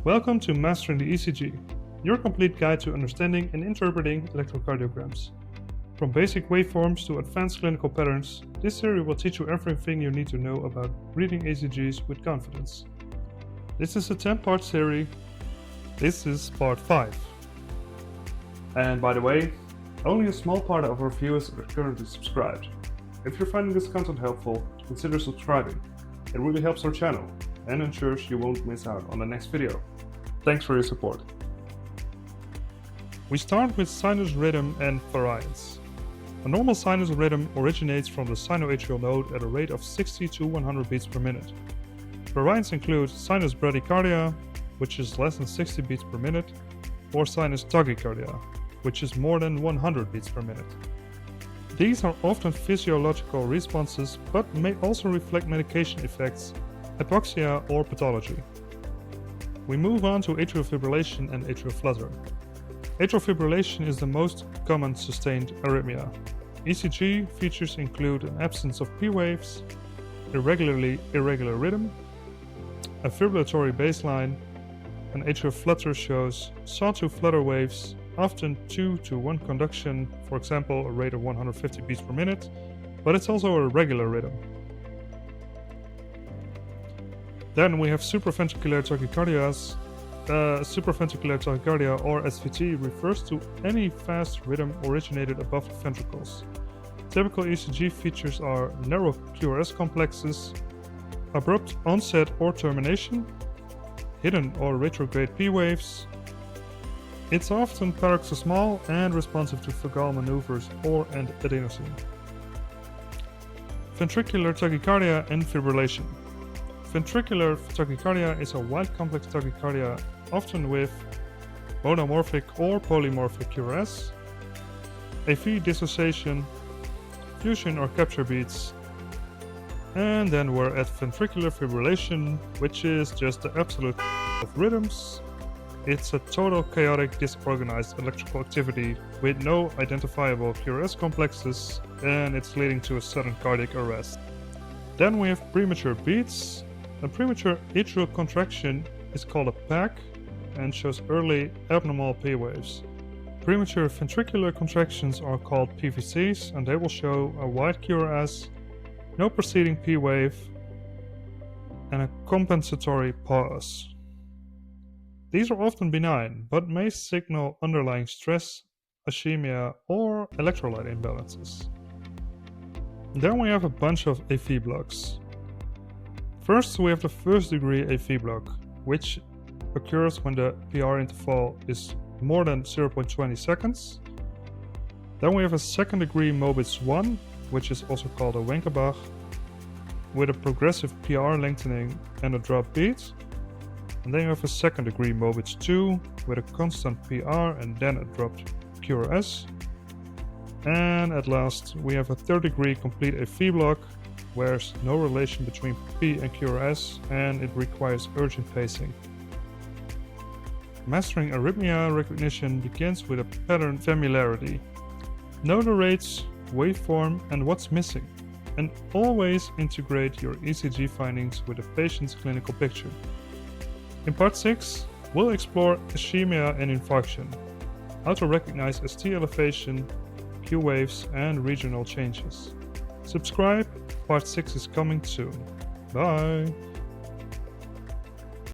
Welcome to Mastering the ECG, your complete guide to understanding and interpreting electrocardiograms. From basic waveforms to advanced clinical patterns, this series will teach you everything you need to know about reading ECGs with confidence. This is a 10-part series. This is part 5. And by the way, only a small part of our viewers are currently subscribed. If you're finding this content helpful, consider subscribing. It really helps our channel and ensures you won't miss out on the next video. Thanks for your support. We start with sinus rhythm and variance. A normal sinus rhythm originates from the sinoatrial node at a rate of 60 to 100 beats per minute. Variance includes sinus bradycardia, which is less than 60 beats per minute, or sinus tachycardia, which is more than 100 beats per minute. These are often physiological responses, but may also reflect medication effects, hypoxia, or pathology. We move on to atrial fibrillation and atrial flutter. Atrial fibrillation is the most common sustained arrhythmia. ECG features include an absence of P waves, irregular rhythm, a fibrillatory baseline. An atrial flutter shows sawtooth flutter waves, often 2 to 1 conduction, for example a rate of 150 beats per minute, but it's also a regular rhythm. Then we have supraventricular tachycardias. Supraventricular tachycardia, or SVT, refers to any fast rhythm originated above the ventricles. Typical ECG features are narrow QRS complexes, abrupt onset or termination, hidden or retrograde P waves. It's often paroxysmal and responsive to vagal maneuvers or adenosine. Ventricular tachycardia and fibrillation. Ventricular tachycardia is a wide complex tachycardia, often with monomorphic or polymorphic QRS, AV dissociation, fusion or capture beats, and then we're at ventricular fibrillation, which is just the absolute of rhythms. It's a total chaotic, disorganized electrical activity with no identifiable QRS complexes, and it's leading to a sudden cardiac arrest. Then we have premature beats. A premature atrial contraction is called a PAC and shows early abnormal P waves. Premature ventricular contractions are called PVCs, and they will show a wide QRS, no preceding P wave, and a compensatory pause. These are often benign, but may signal underlying stress, ischemia, or electrolyte imbalances. Then we have a bunch of AV blocks. First, we have the first degree AV block, which occurs when the PR interval is more than 0.20 seconds. Then we have a second degree Mobitz 1, which is also called a Wenckebach, with a progressive PR lengthening and a drop beat. And then you have a second degree Mobitz 2 with a constant PR and then a dropped QRS. And at last we have a third degree complete AV block, where there's no relation between P and QRS and it requires urgent pacing. Mastering arrhythmia recognition begins with a pattern familiarity. Know the rates, waveform, and what's missing, and always integrate your ECG findings with the patient's clinical picture. In part 6, we'll explore ischemia and infarction, how to recognize ST elevation, Q waves, and regional changes. Subscribe, part 6 is coming soon. Bye!